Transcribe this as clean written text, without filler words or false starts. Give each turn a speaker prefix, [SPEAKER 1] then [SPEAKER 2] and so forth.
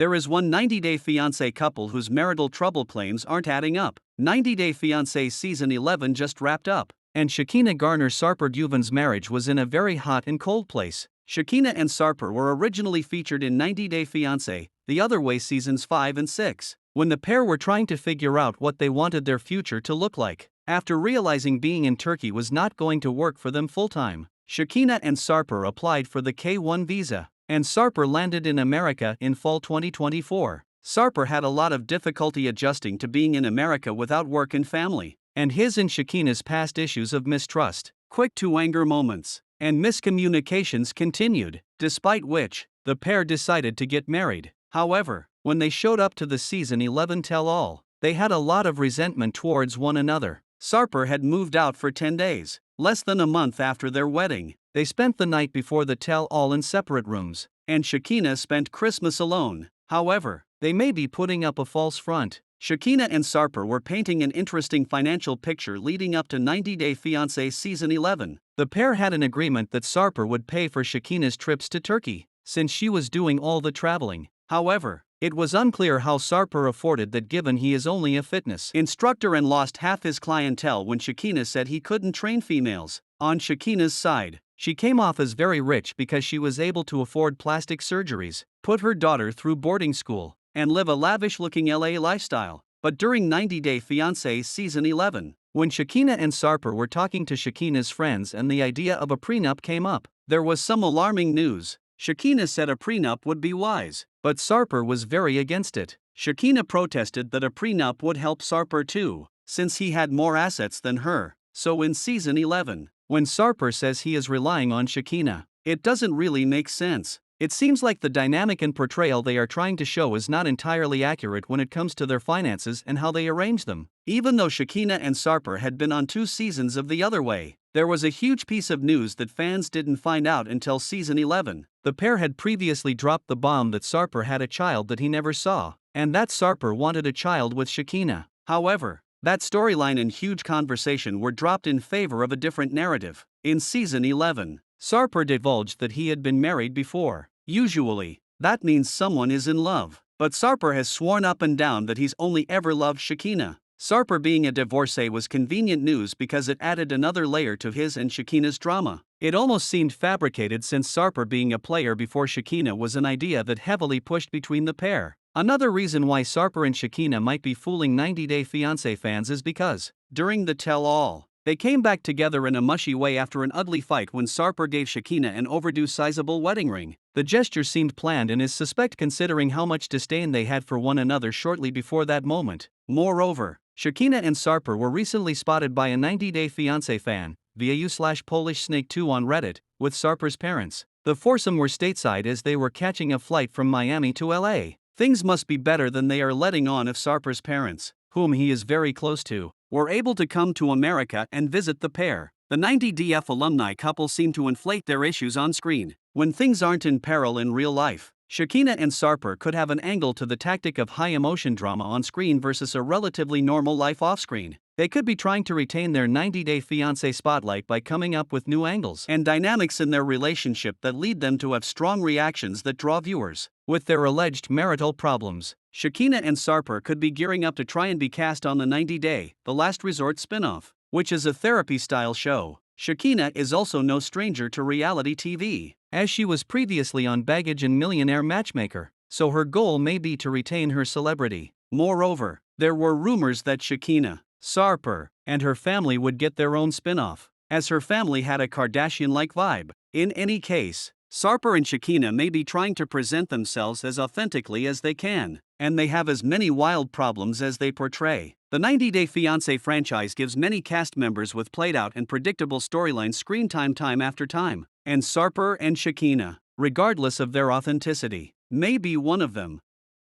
[SPEAKER 1] There is one 90-Day Fiancé couple whose marital trouble claims aren't adding up. 90-Day Fiancé Season 11 just wrapped up, and Shekinah Garner-Sarper Duvan's marriage was in a very hot and cold place. Shekinah and Sarper were originally featured in 90-Day Fiancé, The Other Way Seasons 5 and 6, when the pair were trying to figure out what they wanted their future to look like. After realizing being in Turkey was not going to work for them full-time, Shekinah and Sarper applied for the K-1 visa, and Sarper landed in America in fall 2024. Sarper had a lot of difficulty adjusting to being in America without work and family, and his and Shekinah's past issues of mistrust, quick-to-anger moments, and miscommunications continued, despite which, the pair decided to get married. However, when they showed up to the Season 11 tell-all, they had a lot of resentment towards one another. Sarper had moved out for 10 days, less than a month after their wedding. They spent the night before the tell-all in separate rooms, and Shekinah spent Christmas alone. However, they may be putting up a false front. Shekinah and Sarper were painting an interesting financial picture leading up to 90-Day Fiancé Season 11. The pair had an agreement that Sarper would pay for Shekinah's trips to Turkey, since she was doing all the traveling. However, it was unclear how Sarper afforded that given he is only a fitness instructor and lost half his clientele when Shekinah said he couldn't train females. On Shekinah's side, she came off as very rich because she was able to afford plastic surgeries, put her daughter through boarding school, and live a lavish-looking LA lifestyle. But during 90-Day Fiancé Season 11, when Shekinah and Sarper were talking to Shekinah's friends and the idea of a prenup came up, there was some alarming news. Shekinah said a prenup would be wise, but Sarper was very against it. Shekinah protested that a prenup would help Sarper too, since he had more assets than her. So in Season 11, when Sarper says he is relying on Shekinah, it doesn't really make sense. It seems like the dynamic and portrayal they are trying to show is not entirely accurate when it comes to their finances and how they arrange them. Even though Shekinah and Sarper had been on 2 seasons of The Other Way, there was a huge piece of news that fans didn't find out until Season 11. The pair had previously dropped the bomb that Sarper had a child that he never saw, and that Sarper wanted a child with Shekinah. However, that storyline and huge conversation were dropped in favor of a different narrative. In Season 11, Sarper divulged that he had been married before. Usually, that means someone is in love, but Sarper has sworn up and down that he's only ever loved Shekinah. Sarper being a divorcee was convenient news because it added another layer to his and Shekinah's drama. It almost seemed fabricated since Sarper being a player before Shekinah was an idea that heavily pushed between the pair. Another reason why Sarper and Shekinah might be fooling 90-Day Fiancé fans is because, during the tell-all, they came back together in a mushy way after an ugly fight when Sarper gave Shekinah an overdue sizable wedding ring. The gesture seemed planned and is suspect considering how much disdain they had for one another shortly before that moment. Moreover, Shekinah and Sarper were recently spotted by a 90-Day Fiancé fan, via u/Polish Snake 2 on Reddit, with Sarper's parents. The foursome were stateside as they were catching a flight from Miami to LA. Things must be better than they are letting on if Sarper's parents, whom he is very close to, were able to come to America and visit the pair. The 90DF alumni couple seem to inflate their issues on screen, when things aren't in peril in real life. Shekinah and Sarper could have an angle to the tactic of high-emotion drama on screen versus a relatively normal life off-screen. They could be trying to retain their 90-Day Fiancé spotlight by coming up with new angles and dynamics in their relationship that lead them to have strong reactions that draw viewers. With their alleged marital problems, Shekinah and Sarper could be gearing up to try and be cast on the 90-Day, The Last Resort spin-off, which is a therapy-style show. Shekinah is also no stranger to reality TV, as she was previously on Baggage and Millionaire Matchmaker, so her goal may be to retain her celebrity. Moreover, there were rumors that Shekinah, Sarper, and her family would get their own spin-off, as her family had a Kardashian-like vibe. In any case, Sarper and Shekinah may be trying to present themselves as authentically as they can, and they have as many wild problems as they portray. The 90-Day Fiancé franchise gives many cast members with played-out and predictable storylines screen time after time, and Sarper and Shekinah, regardless of their authenticity, may be one of them.